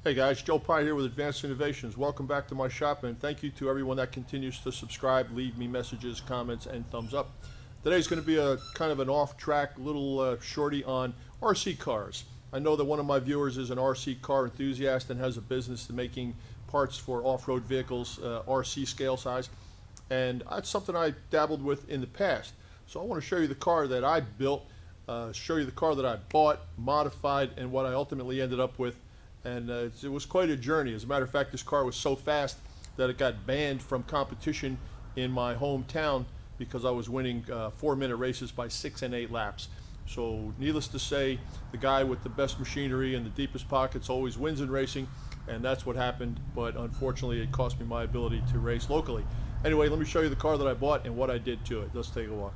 Hey guys, Joe Pye here with Advanced Innovations. Welcome back to my shop, and thank you to everyone that continues to subscribe, leave me messages, comments, and thumbs up. Today's going to be a kind of an off-track little shorty on RC cars. I know that one of my viewers is an RC car enthusiast and has a business to making parts for off-road vehicles, RC scale size, and that's something I dabbled with in the past. So I want to show you the car that I built, show you the car that I bought, modified, and what I ultimately ended up with. And it was quite a journey. As a matter of fact, this car was so fast that it got banned from competition in my hometown because I was winning 4-minute races by 6 and 8 laps. So needless to say, the guy with the best machinery and the deepest pockets always wins in racing, and that's what happened. But unfortunately, it cost me my ability to race locally. Anyway, let me show you the car that I bought and what I did to it. Let's take a walk.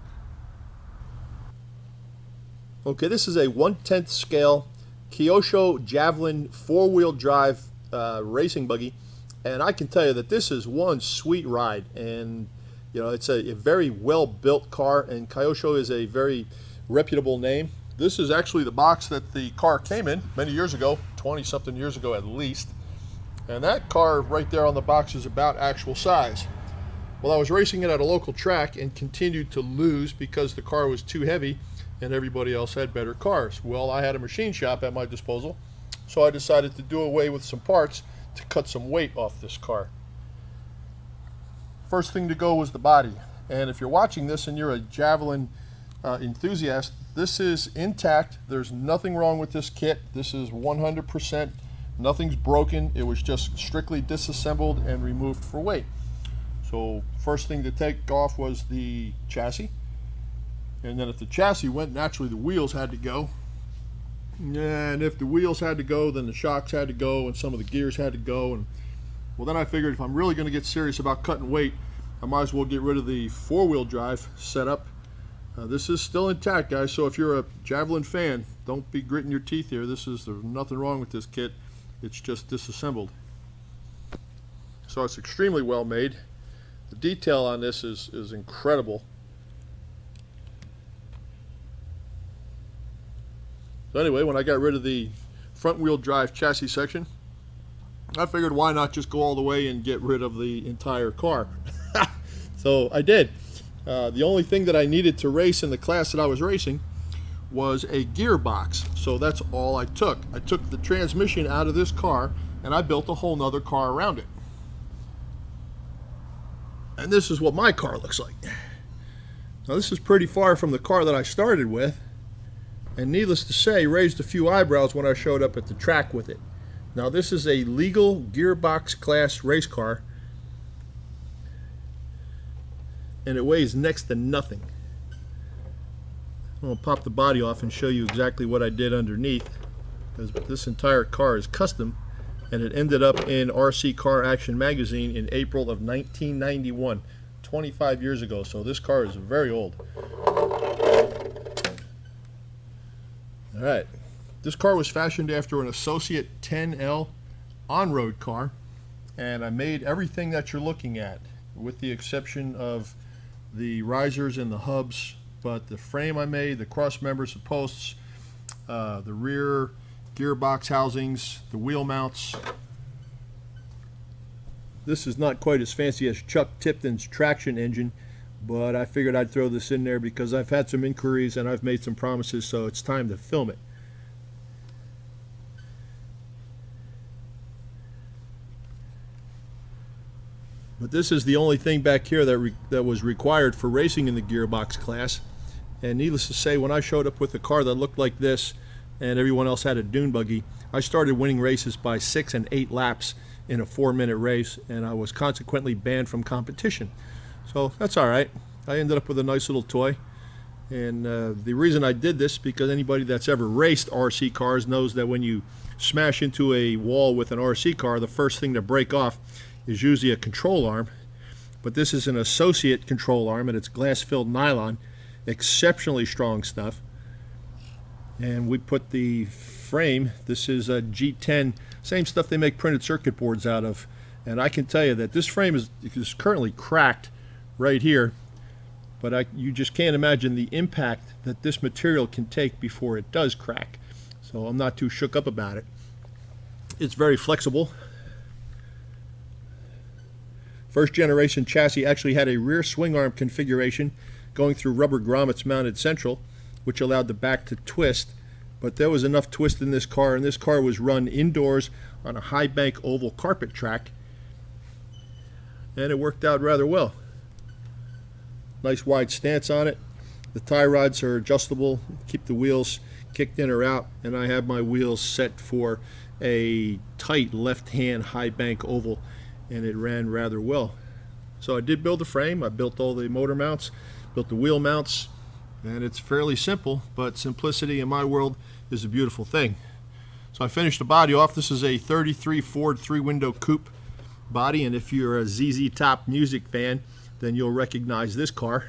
Okay, this is a 1/10 scale Kyosho Javelin 4-wheel drive racing buggy, and I can tell you that this is one sweet ride. And you know, it's a very well built car, and Kyosho is a very reputable name. This is actually the box that the car came in many years ago, 20 something years ago at least, and that car right there on the box is about actual size. Well, I was racing it at a local track and continued to lose because the car was too heavy and everybody else had better cars. Well, I had a machine shop at my disposal, so I decided to do away with some parts to cut some weight off this car. First thing to go was the body, and if you're watching this and you're a Javelin enthusiast, this is intact. There's nothing wrong with this kit. This is 100%, nothing's broken. It was just strictly disassembled and removed for weight. So first thing to take off was the chassis. And then if the chassis went, naturally the wheels had to go. And if the wheels had to go, then the shocks had to go, and some of the gears had to go. And well, then I figured if I'm really going to get serious about cutting weight, I might as well get rid of the 4-wheel drive setup. This is still intact, guys, so if you're a Javelin fan, don't be gritting your teeth here. There's nothing wrong with this kit. It's just disassembled. So it's extremely well made. The detail on this is incredible. So anyway, when I got rid of the front wheel drive chassis section, I figured why not just go all the way and get rid of the entire car. So I did. The only thing that I needed to race in the class that I was racing was a gearbox. So that's all I took. I took the transmission out of this car and I built a whole nother car around it. And this is what my car looks like. Now this is pretty far from the car that I started with, and needless to say, raised a few eyebrows when I showed up at the track with it. Now this is a legal gearbox class race car, and it weighs next to nothing. I'm going to pop the body off and show you exactly what I did underneath, because this entire car is custom, and it ended up in RC Car Action magazine in April of 1991, 25 years ago, so this car is very old. Alright, this car was fashioned after an Associate 10L on-road car, and I made everything that you're looking at, with the exception of the risers and the hubs. But the frame I made, the cross members, the posts, the rear gearbox housings, the wheel mounts. This is not quite as fancy as Chuck Tipton's traction engine, but I figured I'd throw this in there because I've had some inquiries and I've made some promises, so it's time to film it. But this is the only thing back here that was required for racing in the gearbox class. And needless to say, when I showed up with a car that looked like this and everyone else had a dune buggy, I started winning races by 6 and 8 laps in a 4-minute race, and I was consequently banned from competition. So that's alright. I ended up with a nice little toy. And the reason I did this, because anybody that's ever raced RC cars knows that when you smash into a wall with an RC car, the first thing to break off is usually a control arm. But this is an Associate control arm, and it's glass-filled nylon, exceptionally strong stuff. And we put the frame, this is a G10, same stuff they make printed circuit boards out of. And I can tell you that this frame is currently cracked right here, but you just can't imagine the impact that this material can take before it does crack. So I'm not too shook up about it. It's very flexible. First generation chassis actually had a rear swing arm configuration going through rubber grommets mounted central, which allowed the back to twist, but there was enough twist in this car, and this car was run indoors on a high bank oval carpet track, and it worked out rather well. Nice wide stance on it. The tie rods are adjustable, keep the wheels kicked in or out, and I have my wheels set for a tight left-hand high bank oval, and it ran rather well. So I did build the frame, I built all the motor mounts, built the wheel mounts, and it's fairly simple, but simplicity in my world is a beautiful thing. So I finished the body off. This is a 33 Ford 3-window coupe body, and if you're a ZZ Top music fan, then you'll recognize this car.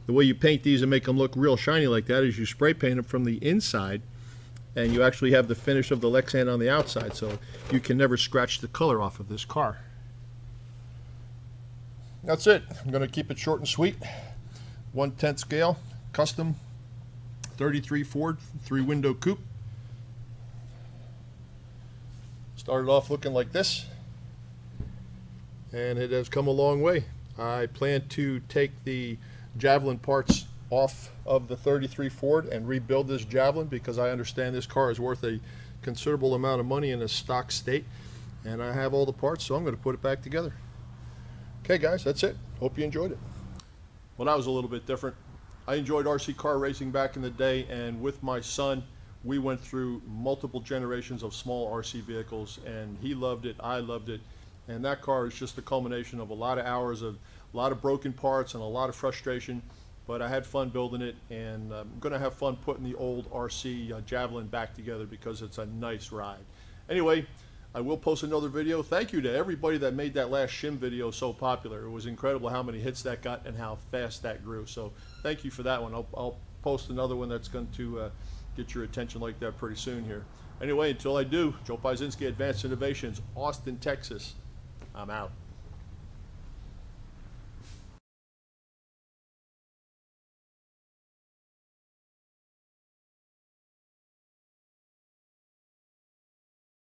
The way you paint these and make them look real shiny like that is you spray paint them from the inside, and you actually have the finish of the Lexan on the outside, so you can never scratch the color off of this car. That's it. I'm going to keep it short and sweet. 1/10 scale, custom 33 Ford 3-window coupe. Started off looking like this, and it has come a long way. I plan to take the Javelin parts off of the 33 Ford and rebuild this Javelin, because I understand this car is worth a considerable amount of money in a stock state, and I have all the parts, so I'm going to put it back together. Okay guys, that's it. Hope you enjoyed it. Well, that was a little bit different. I enjoyed RC car racing back in the day, and with my son we went through multiple generations of small RC vehicles, and he loved it, I loved it, and that car is just the culmination of a lot of hours of a lot of broken parts and a lot of frustration, but I had fun building it, and I'm going to have fun putting the old RC Javelin back together because it's a nice ride. Anyway, I will post another video. Thank you to everybody that made that last shim video so popular. It was incredible how many hits that got and how fast that grew. So thank you for that one. I'll post another one that's going to get your attention like that pretty soon here. Anyway, until I do, Joe Piezinski, Advanced Innovations, Austin, Texas. I'm out.